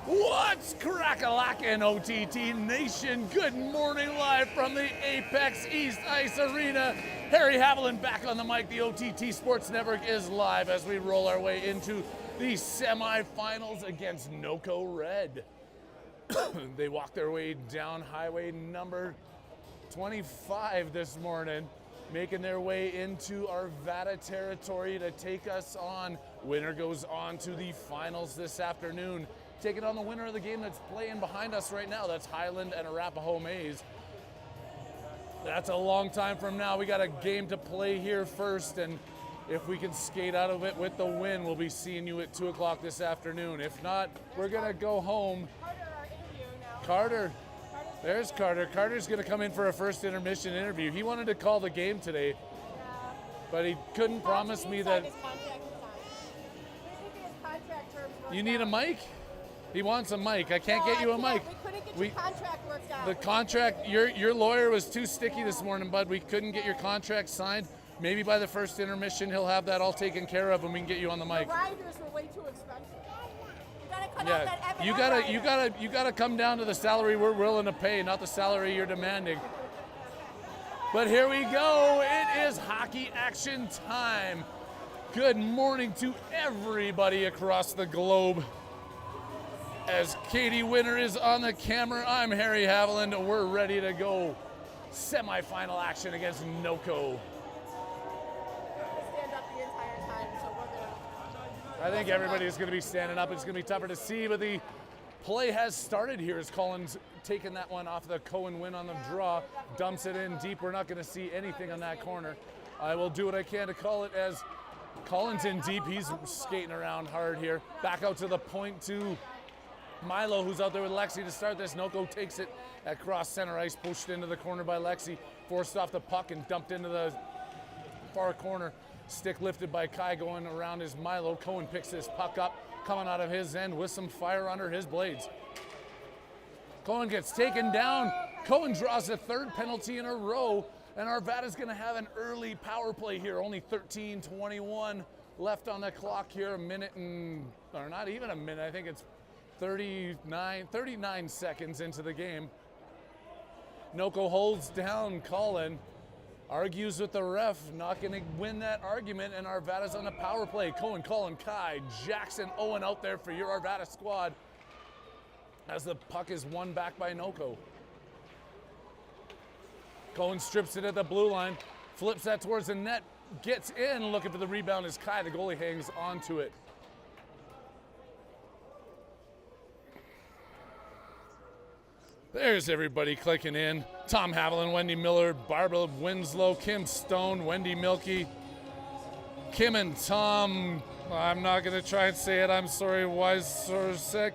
What's crack-a-lackin' OTT Nation? Good morning, live from the Apex East Ice Arena. Harry Haviland back on the mic. The OTT Sports Network is live as we roll our way into the semifinals against NoCo-Red. They walked their way down highway number 25 this morning, making their way into Arvada territory to take us on. Winner goes on to the finals this afternoon, taking on the winner of the game that's playing behind us right now. That's Highland and Arapahoe Maize. That's a long time from now. We got a game to play here first, and if we can skate out of it with the win, we'll be seeing you at 2 o'clock this afternoon. If not, we're gonna go home. Carter. There's Carter. Carter's going to come in for a first intermission interview. He wanted to call the game today, but he couldn't promise me that. You need a mic? He wants a mic. I can't get you a mic. We couldn't get your contract worked out. The contract, your lawyer was too sticky this morning, bud. We couldn't get your contract signed. Maybe by the first intermission, he'll have that all taken care of, and we can get you on the mic. The riders were way too expensive. Yeah, you gotta come down to the salary we're willing to pay, not the salary you're demanding. But here we go. It is hockey action time. Good morning to everybody across the globe. As Katie Winter is on the camera, I'm Harry Haviland. We're ready to go. Semifinal action against NoCo. I think everybody's going to be standing up. It's going to be tougher to see, but the play has started here as Collins taking that one off the Cohen win on the draw, dumps it in deep. We're not going to see anything on that corner. I will do what I can to call it as Collins in deep. He's skating around hard here. Back out to the point to Milo, who's out there with Lexi to start this. NoCo takes it at cross center ice, pushed into the corner by Lexi, forced off the puck and dumped into the far corner. Stick lifted by Kai going around his Milo. Cohen picks this puck up, coming out of his end with some fire under his blades. Cohen gets taken down. Cohen draws the third penalty in a row, and Arvada's going to have an early power play here. Only 13:21 left on the clock here. A minute and, or not even a minute, I think it's 39 seconds into the game. NoCo holds down Colin. Argues with the ref, not going to win that argument, and Arvada's on the power play. Cohen, Colin, Kai, Jackson, Owen out there for your Arvada squad as the puck is won back by NoCo. Cohen strips it at the blue line, flips that towards the net, gets in, looking for the rebound as Kai, the goalie, hangs onto it. There's everybody clicking in. Tom Haviland, Wendy Miller, Barbara Winslow, Kim Stone, Wendy Milky, Kim and Tom. I'm not going to try and say it. I'm sorry, Wysorsick.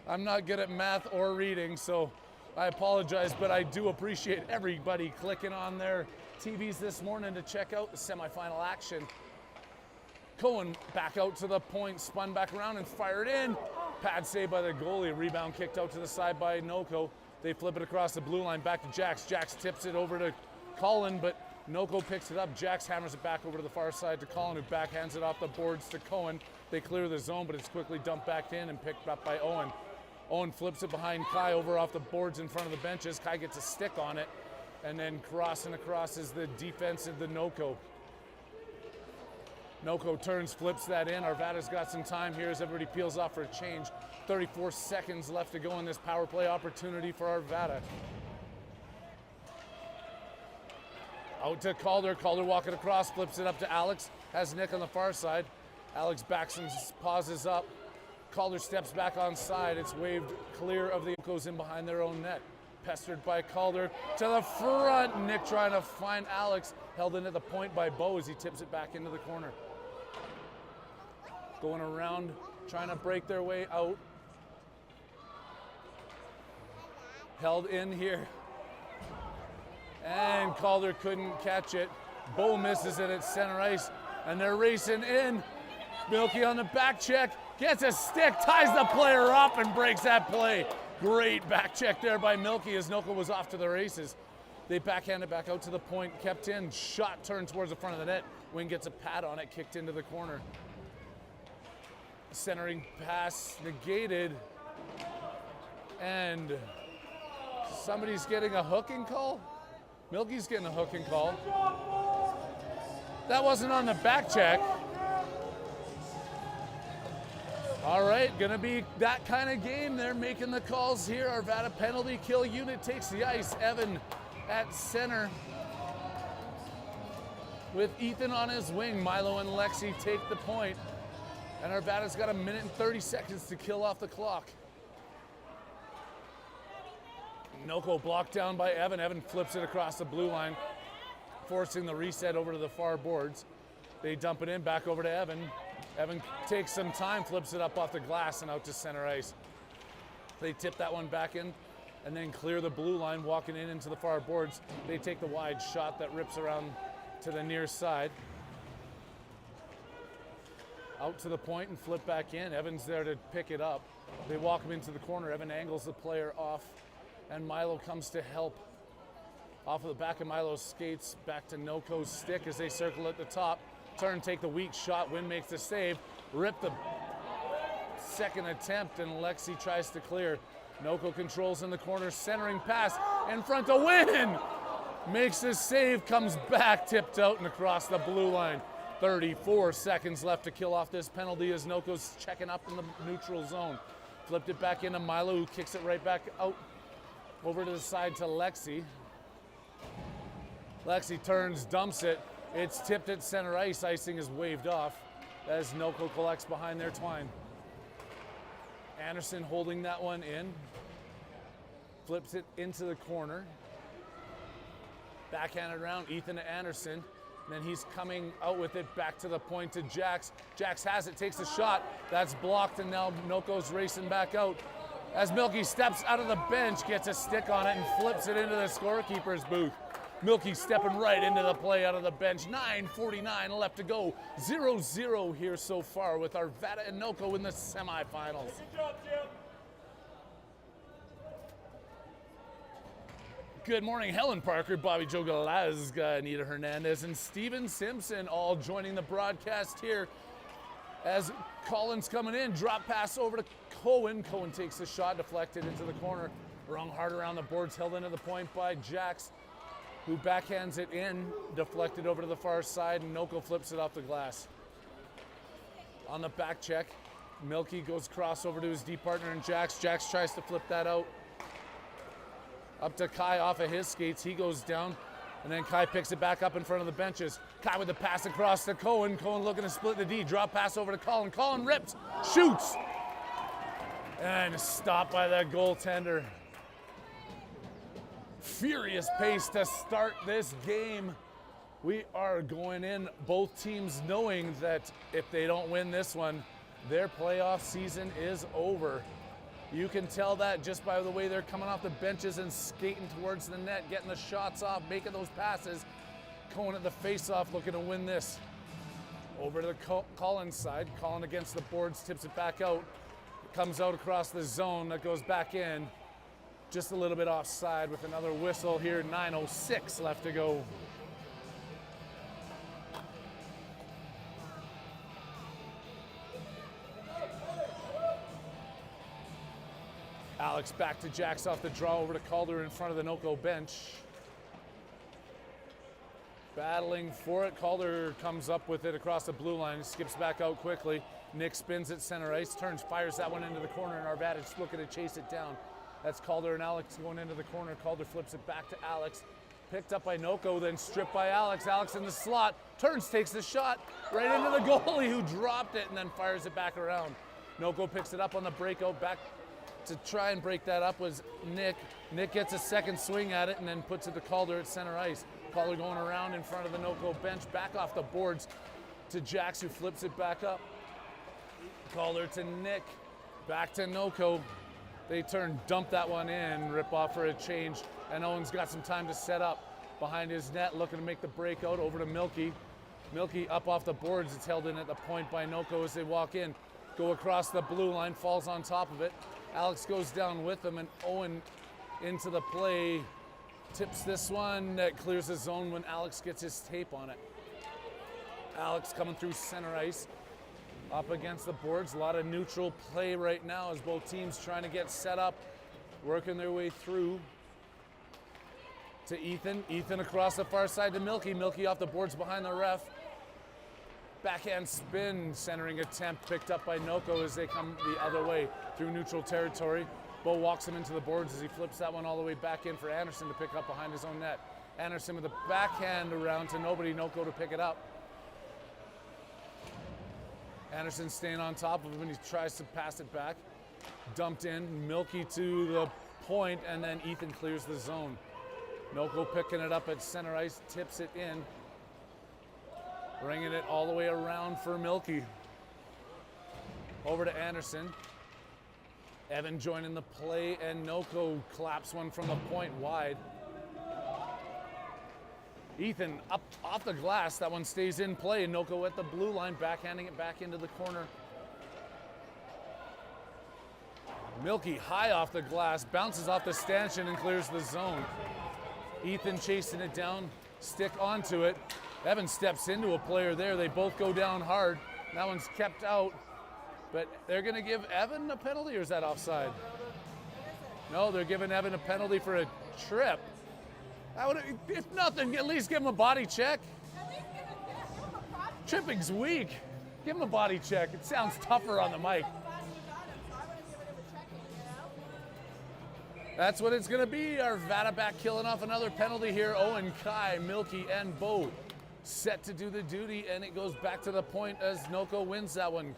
I'm not good at math or reading, so I apologize, but I do appreciate everybody clicking on their TVs this morning to check out the semifinal action. Cohen back out to the point, spun back around and fired in. Pad save by the goalie, rebound kicked out to the side by NoCo. They flip it across the blue line back to Jax. Jax tips it over to Colin, but NoCo picks it up. Jax hammers it back over to the far side to Colin, who backhands it off the boards to Cohen. They clear the zone, but it's quickly dumped back in and picked up by Owen. Owen flips it behind Kai over off the boards in front of the benches. Kai gets a stick on it, and then crossing across is the defense of the NoCo. NoCo turns, flips that in. Arvada's got some time here as everybody peels off for a change. 34 seconds left to go in this power play opportunity for Arvada. Out to Calder. Calder walking across, flips it up to Alex. Has Nick on the far side. Alex backs and pauses up. Calder steps back on side. It's waved clear of the goes in behind their own net. Pestered by Calder to the front. Nick trying to find Alex. Held in at the point by Bo as he tips it back into the corner. Going around, trying to break their way out. Held in here. And Calder couldn't catch it. Bo misses it at center ice, and they're racing in. Milky on the back check, gets a stick, ties the player up and breaks that play. Great back check there by Milky as NoCo was off to the races. They backhand it back out to the point, kept in, shot turned towards the front of the net. Wing gets a pad on it, kicked into the corner. Centering pass negated. And somebody's getting a hooking call. Milky's getting a hooking call. That wasn't on the back check. All right, gonna be that kind of game. They're making the calls here. Arvada penalty kill unit takes the ice. Evan at center with Ethan on his wing. Milo and Lexi take the point. And Arvada's got 1 minute and 30 seconds to kill off the clock. NoCo blocked down by Evan. Evan flips it across the blue line, forcing the reset over to the far boards. They dump it in, back over to Evan. Evan takes some time, flips it up off the glass and out to center ice. They tip that one back in and then clear the blue line, walking in into the far boards. They take the wide shot that rips around to the near side. Out to the point and flip back in. Evan's there to pick it up. They walk him into the corner. Evan angles the player off, and Milo comes to help. Off of the back of Milo's skates, back to NoCo's stick as they circle at the top. Turn, take the weak shot. Wynn makes the save. Rip the second attempt, and Lexi tries to clear. NoCo controls in the corner, centering pass in front to Wynn. Makes the save, comes back, tipped out and across the blue line. 34 seconds left to kill off this penalty as NoCo's checking up in the neutral zone. Flipped it back into Milo, who kicks it right back out over to the side to Lexi. Lexi turns, dumps it. It's tipped at center ice. Icing is waved off as NoCo collects behind their twine. Anderson holding that one in. Flips it into the corner. Backhanded around, Ethan to Anderson. Then he's coming out with it back to the point to Jax. Jax has it, takes a shot. That's blocked, and now NoCo's racing back out. As Milky steps out of the bench, gets a stick on it and flips it into the scorekeeper's booth. Milky stepping right into the play out of the bench. 9:49 left to go. 0-0 here so far with Arvada and NoCo in the semifinals. Good morning, Helen Parker, Bobby Joe Galazga, Anita Hernandez, and Steven Simpson all joining the broadcast here as Collins coming in. Drop pass over to Cohen. Cohen takes the shot, deflected into the corner. Wrong hard around the boards, held into the point by Jax, who backhands it in, deflected over to the far side, and NoCo flips it off the glass. On the back check, Milky goes crossover to his D partner and Jax. Jax tries to flip that out. Up to Kai off of his skates. He goes down, and then Kai picks it back up in front of the benches. Kai with the pass across to Cohen. Cohen looking to split the D. Drop pass over to Colin. Colin rips, shoots, and stopped by that goaltender. Furious pace to start this game. We are going in, both teams knowing that if they don't win this one, their playoff season is over. You can tell that just by the way they're coming off the benches and skating towards the net, getting the shots off, making those passes. Cohen at the face-off looking to win this. Over to the Collins side. Collins against the boards, tips it back out. It comes out across the zone, that goes back in. Just a little bit offside with another whistle here. 9:06 left to go. Alex back to Jax off the draw over to Calder in front of the NoCo bench. Battling for it. Calder comes up with it across the blue line, skips back out quickly. Nick spins at center ice, turns, fires that one into the corner, and Arvada looking to chase it down. That's Calder and Alex going into the corner. Calder flips it back to Alex. Picked up by NoCo, then stripped by Alex. Alex in the slot, turns, takes the shot right into the goalie who dropped it and then fires it back around. NoCo picks it up on the breakout. Back to try and break that up was Nick. Nick gets a second swing at it and then puts it to Calder at center ice. Calder going around in front of the NoCo bench, back off the boards to Jax, who flips it back up. Calder to Nick, back to NoCo. They turn, dump that one in, rip off for a change, and Owen's got some time to set up behind his net, looking to make the breakout over to Milky. Milky up off the boards, it's held in at the point by NoCo as they walk in. Go across the blue line, falls on top of it. Alex goes down with him, and Owen into the play. Tips this one, that clears the zone when Alex gets his tape on it. Alex coming through center ice. up against the boards. A lot of neutral play right now as both teams trying to get set up, working their way through to Ethan. Ethan across the far side to Milky. Milky off the boards behind the ref. Backhand spin, centering attempt picked up by NoCo as they come the other way through neutral territory. Bo walks him into the boards as he flips that one all the way back in for Anderson to pick up behind his own net. Anderson with a backhand around to nobody, NoCo to pick it up. Anderson staying on top of him and he tries to pass it back. Dumped in, Milky to the point, and then Ethan clears the zone. NoCo picking it up at center ice, tips it in. Bringing it all the way around for Milky. Over to Anderson. Evan joining the play, and NoCo claps one from the point wide. Ethan up off the glass, that one stays in play. NoCo at the blue line, backhanding it back into the corner. Milky high off the glass, bounces off the stanchion and clears the zone. Ethan chasing it down, stick onto it. Evan steps into a player there. They both go down hard. That one's kept out, but they're gonna give Evan a penalty, or is that offside? No, they're giving Evan a penalty for a trip. That would, if nothing, at least give him a body check. Tripping's weak. Give him a body check. It sounds tougher on the mic. That's what it's gonna be. Arvada back killing off another penalty here. Owen, Kai, Milky, and Bo set to do the duty, and it goes back to the point as NoCo wins that one.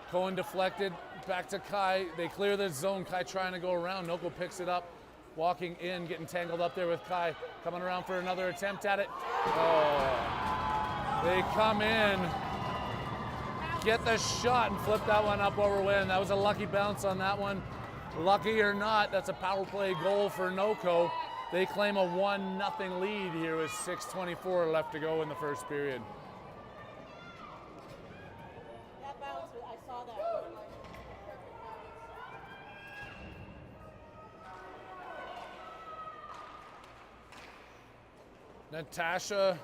Cohen deflected, back to Kai. They clear the zone. Kai trying to go around. NoCo picks it up, walking in, getting tangled up there with Kai. Coming around for another attempt at it. Oh, they come in, get the shot, and flip that one up over Wynn. That was a lucky bounce on that one. Lucky or not, that's a power play goal for NoCo. They claim a 1-0 lead here with 6:24 left to go in the first period. That bounce, I saw that. Natasha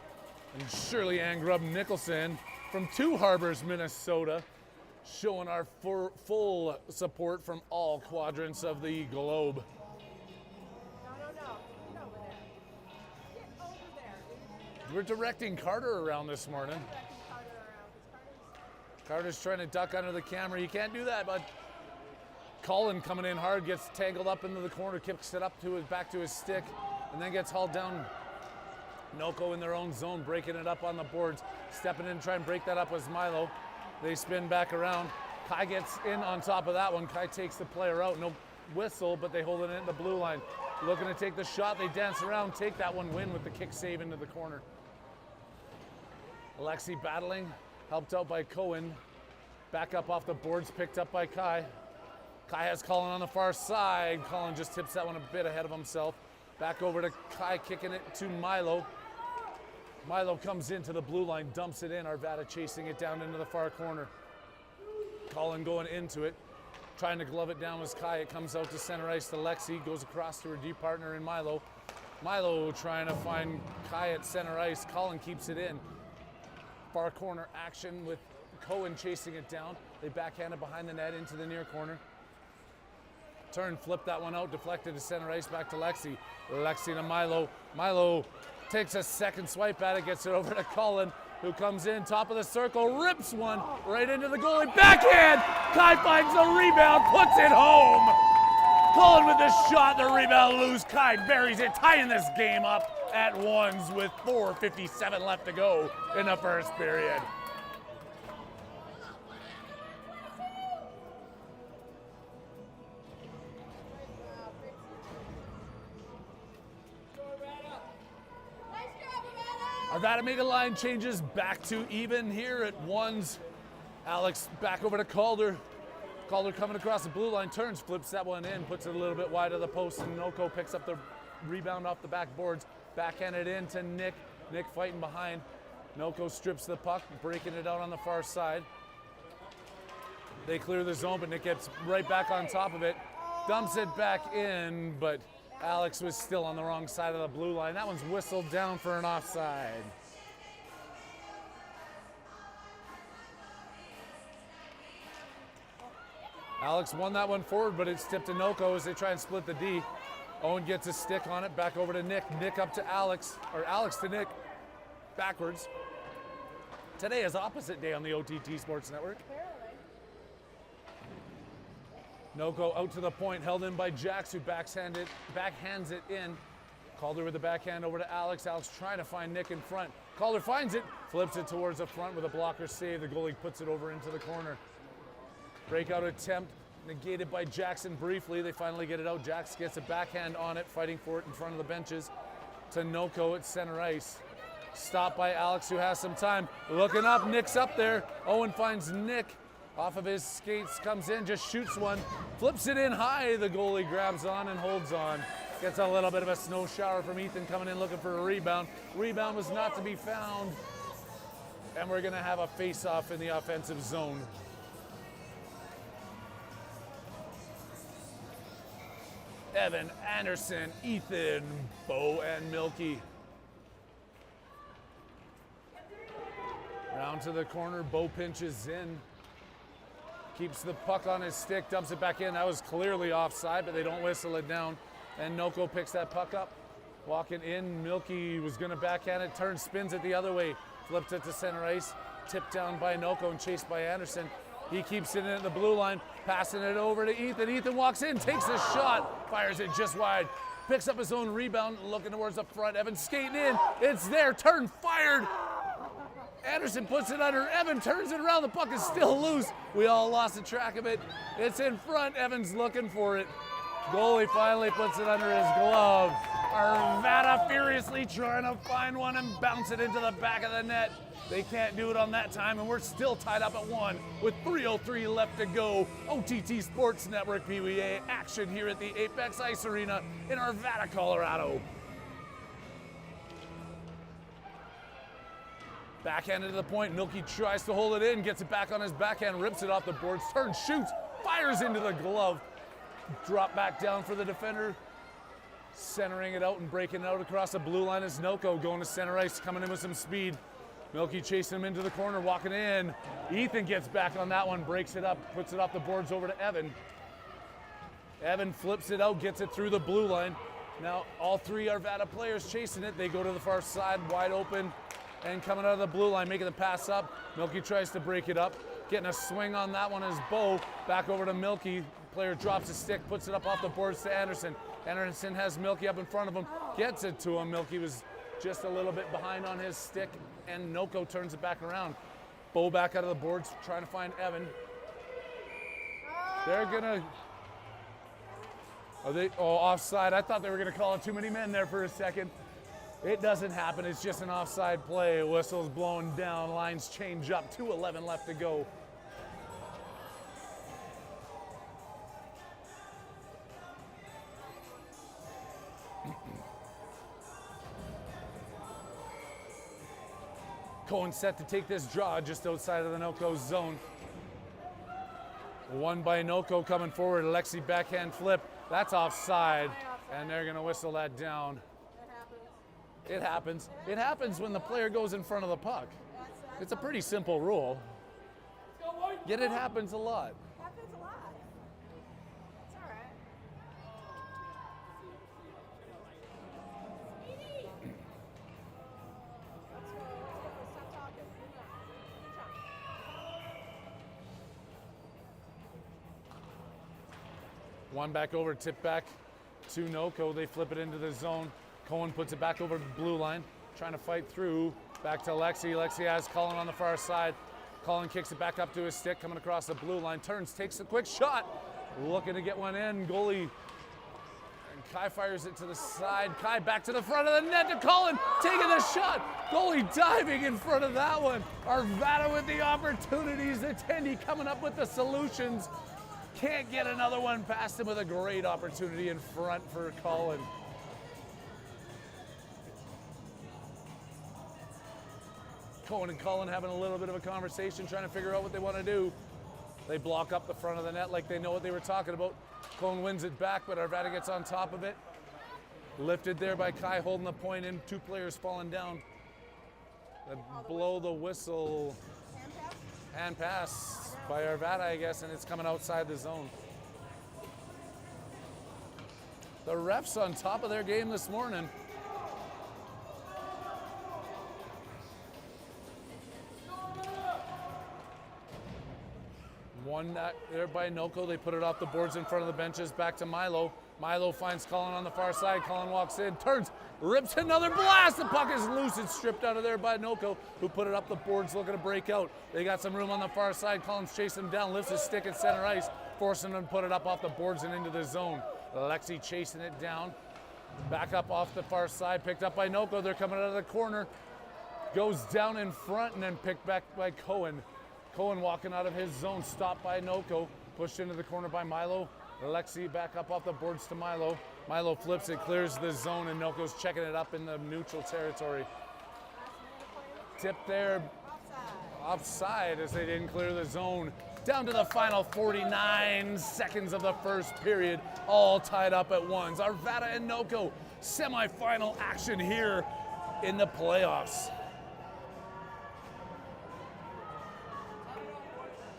and Shirley Ann Grubb Nicholson from Two Harbors, Minnesota, showing our full support from all quadrants of the globe. We're directing Carter around this morning. Carter's trying to duck under the camera. You can't do that, but Colin coming in hard, gets tangled up into the corner, kicks it up to his back to his stick, and then gets hauled down. NoCo in their own zone, breaking it up on the boards. Stepping in to try and break that up was Milo. They spin back around. Kai gets in on top of that one. Kai takes the player out. No whistle, but they hold it in the blue line. Looking to take the shot. They dance around, take that one, win with the kick save into the corner. Alexi battling, helped out by Cohen. Back up off the boards, picked up by Kai. Kai has Colin on the far side. Colin just tips that one a bit ahead of himself. Back over to Kai, kicking it to Milo. Milo comes into the blue line, dumps it in. Arvada chasing it down into the far corner. Colin going into it, trying to glove it down was Kai. It comes out to center ice to Lexi, goes across to her D partner in Milo. Milo trying to find Kai at center ice. Colin keeps it in. Far corner action with Cohen chasing it down. They backhand it behind the net into the near corner. Turn, flip that one out, deflected to center ice, back to Lexi. Lexi to Milo. Milo takes a second swipe at it, gets it over to Colin, who comes in, top of the circle, rips one right into the goalie. Backhand! Kai finds the rebound, puts it home. Colin with the shot, the rebound loose. Kai buries it, tying this game up at ones with 4:57 left to go in the first period. Arvada made a line changes back to even here at ones. Alex back over to Calder. Calder coming across the blue line, turns, flips that one in, puts it a little bit wide of the post, and NoCo picks up the rebound off the backboards. Backhanded in to Nick. Nick fighting behind. NoCo strips the puck, breaking it out on the far side. They clear the zone, but Nick gets right back on top of it. Dumps it back in, but Alex was still on the wrong side of the blue line. That one's whistled down for an offside. Alex won that one forward, but it's tipped to NoCo as they try and split the D. Owen gets a stick on it, back over to Nick. Nick up to Alex, or Alex to Nick, backwards. Today is opposite day on the OTT Sports Network. NoCo out to the point, held in by Jax, who backhands it in. Calder with the backhand over to Alex. Alex trying to find Nick in front. Calder finds it, flips it towards the front with a blocker save. The goalie puts it over into the corner. Breakout attempt negated by Jackson briefly. They finally get it out. Jax gets a backhand on it, fighting for it in front of the benches. To NoCo at center ice. Stopped by Alex, who has some time. Looking up, Nick's up there. Owen finds Nick off of his skates, comes in, just shoots one, flips it in high. The goalie grabs on and holds on. Gets a little bit of a snow shower from Ethan coming in looking for a rebound. Rebound was not to be found. And we're gonna have a face-off in the offensive zone. Evan, Anderson, Ethan, Bo, and Milky. Down to the corner, Bo pinches in. Keeps the puck on his stick, dumps it back in. That was clearly offside, but they don't whistle it down. And NoCo picks that puck up. Walking in, Milky was gonna backhand it, turns, spins it the other way. Flips it to center ice, tipped down by NoCo and chased by Anderson. He keeps it in at the blue line, passing it over to Ethan. Ethan walks in, takes a shot, fires it just wide. Picks up his own rebound, looking towards the front. Evan skating in, it's there, turn, fired. Anderson puts it under, Evan turns it around, the puck is still loose. We all lost the track of it. It's in front, Evan's looking for it. Goalie finally puts it under his glove. Arvada furiously trying to find one and bounce it into the back of the net. They can't do it on that time, and we're still tied up at 1 with 3:03 left to go. OTT Sports Network PWA action here at the Apex Ice Arena in Arvada, Colorado. Backhanded to the point, Milky tries to hold it in, gets it back on his backhand, rips it off the boards, turns, shoots, fires into the glove. Drop back down for the defender. Centering it out and breaking it out across the blue line is NoCo going to center ice, coming in with some speed. Milky chasing him into the corner, walking in. Ethan gets back on that one, breaks it up, puts it off the boards over to Evan. Evan flips it out, gets it through the blue line. Now all three Arvada players chasing it. They go to the far side, wide open, and coming out of the blue line, making the pass up. Milky tries to break it up. Getting a swing on that one is Bo. Back over to Milky. Player drops a stick, puts it up off the boards to Anderson. Anderson has Milky up in front of him, gets it to him. Milky was just a little bit behind on his stick, and NoCo turns it back around. Bo back out of the boards, trying to find Evan. They're gonna, offside. I thought they were gonna call it too many men there for a second. It doesn't happen, it's just an offside play. Whistle's blowing down, lines change up, 2:11 left to go. Cohen set to take this draw just outside of the NoCo zone. One by NoCo coming forward, Alexi backhand flip. That's offside, and they're gonna whistle that down. It happens. It happens when the player goes in front of the puck. It's a pretty simple rule. Yet it happens a lot. Happens a lot. It's all right. Stop talking. One back over, tip back to NoCo. They flip it into the zone. Cohen puts it back over the blue line, trying to fight through. Back to Alexi. Alexi has Colin on the far side. Colin kicks it back up to his stick, coming across the blue line. Turns, takes a quick shot. Looking to get one in. Goalie. And Kai fires it to the side. Kai back to the front of the net to Colin. Taking the shot. Goalie diving in front of that one. Arvada with the opportunities. Attendee coming up with the solutions. Can't get another one past him with a great opportunity in front for Colin. Cohen and Colin having a little bit of a conversation, trying to figure out what they want to do. They block up the front of the net like they know what they were talking about. Cohen wins it back, but Arvada gets on top of it. Lifted there by Kai, holding the point in. Two players falling down. They blow the whistle. Hand pass by Arvada, I guess, and it's coming outside the zone. The refs on top of their game this morning. One there by NoCo. They put it off the boards in front of the benches. Back to Milo. Milo finds Colin on the far side. Colin walks in, turns, rips another blast. The puck is loose. It's stripped out of there by NoCo, who put it up the boards looking to break out. They got some room on the far side. Colin's chasing him down, lifts his stick at center ice, forcing him to put it up off the boards and into the zone. Alexi chasing it down. Back up off the far side, picked up by NoCo. They're coming out of the corner. Goes down in front and then picked back by Cohen. Cohen walking out of his zone, stopped by NoCo, pushed into the corner by Milo. Alexi back up off the boards to Milo. Milo flips it, clears the zone, and NoCo's checking it up in the neutral territory. Tip there, offside as they didn't clear the zone. Down to the final 49 seconds of the first period, all tied up at ones. Arvada and NoCo, semifinal action here in the playoffs.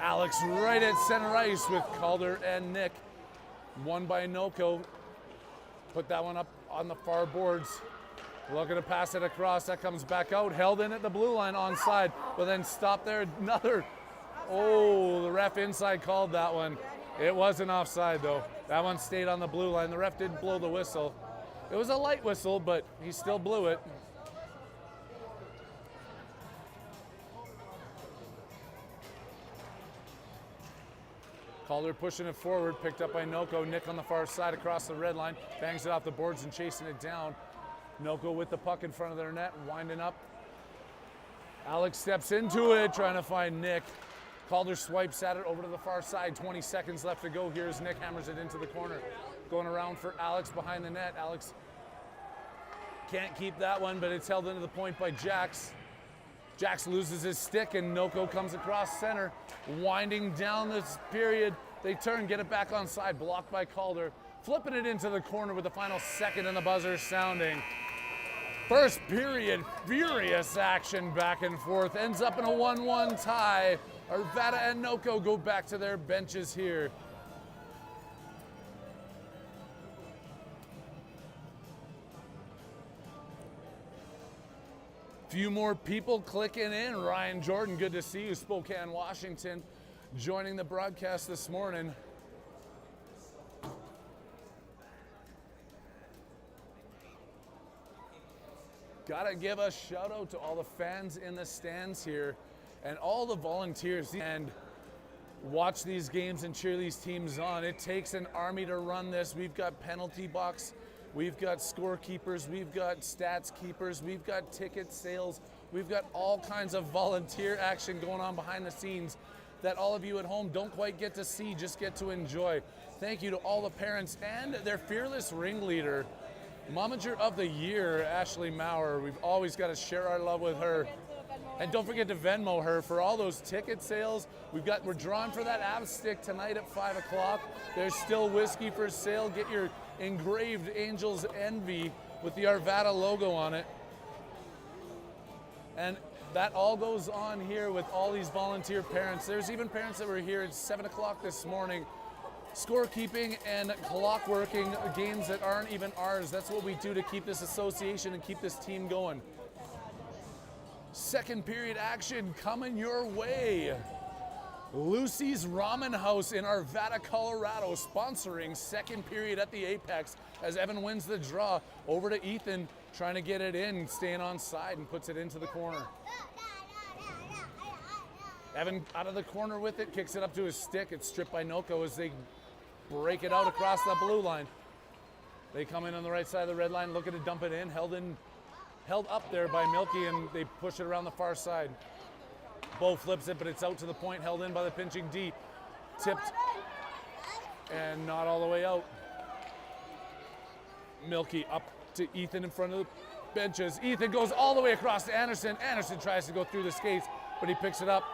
Alex right at center ice with Calder and Nick. Won by NoCo. Put that one up on the far boards. Looking to pass it across. That comes back out. Held in at the blue line onside, but then stopped there. Another. Oh, the ref inside called that one. It wasn't offside though. That one stayed on the blue line. The ref didn't blow the whistle. It was a light whistle, but he still blew it. Calder pushing it forward, picked up by NoCo. Nick on the far side across the red line, bangs it off the boards and chasing it down. NoCo with the puck in front of their net, winding up. Alex steps into it, trying to find Nick. Calder swipes at it over to the far side. 20 seconds left to go. Here's Nick, hammers it into the corner. Going around for Alex behind the net. Alex can't keep that one, but it's held into the point by Jax. Jax loses his stick and NoCo comes across center, winding down this period. They turn, get it back on side, blocked by Calder, flipping it into the corner with the final second and the buzzer sounding. First period, furious action back and forth, ends up in a 1-1 tie. Arvada and NoCo go back to their benches here. Few more people clicking in. Ryan Jordan, good to see you. Spokane, Washington, joining the broadcast this morning. Gotta give a shout out to all the fans in the stands here and all the volunteers and watch these games and cheer these teams on. It takes an army to run this. We've got penalty box. We've got scorekeepers, we've got stats keepers, we've got ticket sales, we've got all kinds of volunteer action going on behind the scenes that all of you at home don't quite get to see, just get to enjoy. Thank you to all the parents and their fearless ringleader, Momager of the Year, Ashley Maurer. We've always got to share our love with her. And don't forget to Venmo her for all those ticket sales. We're drawing for that Avs stick tonight at 5 o'clock. There's still whiskey for sale. Get your engraved Angels Envy with the Arvada logo on it. And that all goes on here with all these volunteer parents. There's even parents that were here at 7 o'clock this morning, scorekeeping and clockworking games that aren't even ours. That's what we do to keep this association and keep this team going. Second period action coming your way. Lucy's Ramen House in Arvada, Colorado, sponsoring second period at the Apex as Evan wins the draw. Over to Ethan, trying to get it in, staying on side and puts it into the corner. Evan out of the corner with it, kicks it up to his stick. It's stripped by NoCo as they break it out across the blue line. They come in on the right side of the red line, looking to dump it in, held up there by Milky, and they push it around the far side. Bo flips it, but it's out to the point, held in by the pinching D. Tipped, and not all the way out. Milky up to Ethan in front of the benches. Ethan goes all the way across to Anderson. Anderson tries to go through the skates, but he picks it up.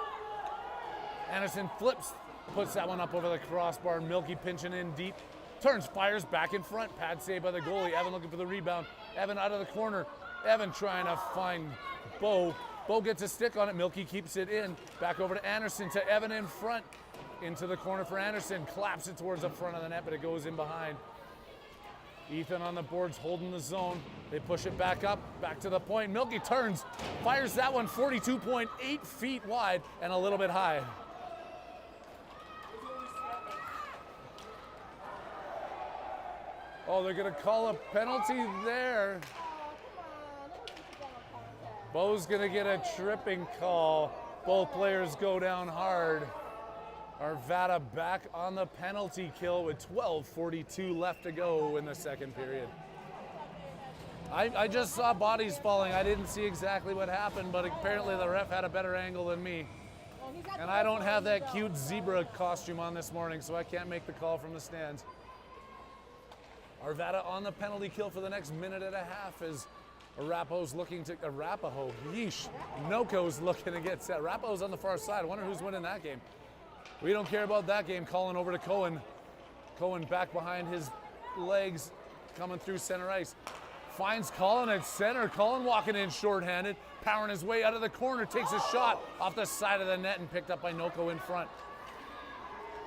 Anderson flips, puts that one up over the crossbar. Milky pinching in deep. Turns, fires back in front. Pad save by the goalie. Evan looking for the rebound. Evan out of the corner. Evan trying to find Bo. Bo gets a stick on it. Milky keeps it in. Back over to Anderson, to Evan in front. Into the corner for Anderson. Claps it towards the front of the net, but it goes in behind. Ethan on the boards holding the zone. They push it back up, back to the point. Milky turns, fires that one 42.8 feet wide and a little bit high. Oh, they're going to call a penalty there. Bo's going to get a tripping call. Both players go down hard. Arvada back on the penalty kill with 12:42 left to go in the second period. I just saw bodies falling. I didn't see exactly what happened, but apparently the ref had a better angle than me. And I don't have that cute zebra costume on this morning, so I can't make the call from the stands. Arvada on the penalty kill for the next minute and a half as Arapahoe's looking to, Arapahoe, yeesh, NoCo's looking to get set. Arapahoe's on the far side. I wonder who's winning that game. We don't care about that game. Calling over to Cohen. Cohen back behind his legs, coming through center ice. Finds Colin at center. Colin walking in shorthanded, powering his way out of the corner, takes a shot off the side of the net and picked up by NoCo in front.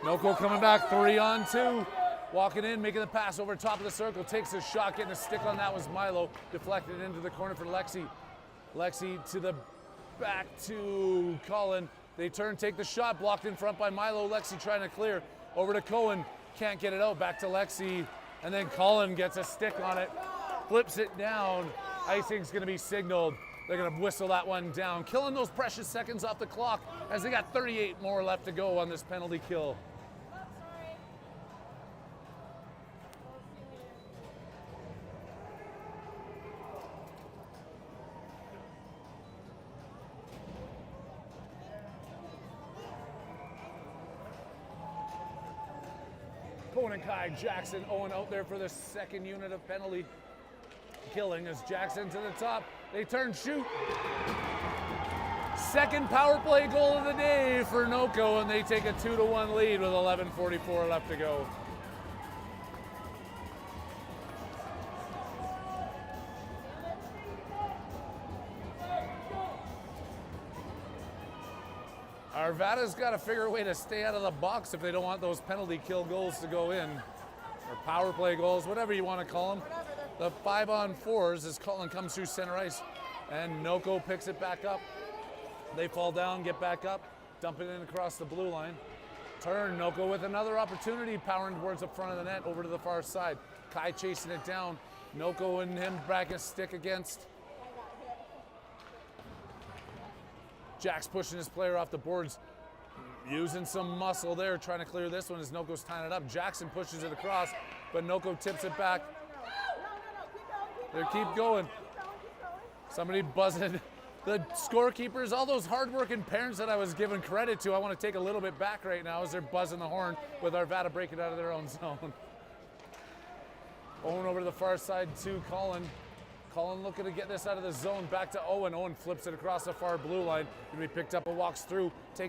NoCo coming back 3-on-2. Walking in, making the pass over top of the circle, takes a shot, getting a stick on that was Milo. Deflected into the corner for Lexi. Lexi to the back to Colin. They turn, take the shot, blocked in front by Milo. Lexi trying to clear. Over to Cohen, can't get it out, back to Lexi. And then Colin gets a stick on it, flips it down. Icing's gonna be signaled. They're gonna whistle that one down, killing those precious seconds off the clock as they got 38 more left to go on this penalty kill. Cohen, Kai, Jackson, Owen out there for the second unit of penalty killing as Jackson to the top. They turn, shoot. Second power play goal of the day for NoCo, and they take a 2-1 lead with 11:44 left to go. Arvada's got to figure a way to stay out of the box if they don't want those penalty kill goals to go in. Or power play goals, whatever you want to call them. The 5-on-4s as Colin comes through center ice. And NoCo picks it back up. They fall down, get back up, dump it in across the blue line. Turn, NoCo with another opportunity, powering towards the front of the net, over to the far side. Kai chasing it down. NoCo and him back a stick against. Jack's pushing his player off the boards, using some muscle there, trying to clear this one as NoCo's tying it up. Jackson pushes it across, but NoCo tips it back. They keep going. Somebody buzzing. The scorekeepers, all those hardworking parents that I was giving credit to, I want to take a little bit back right now as they're buzzing the horn with Arvada breaking out of their own zone. Owen over to the far side to Colin. Colin looking to get this out of the zone, back to Owen. Owen flips it across the far blue line. Gonna be picked up and walks through, takes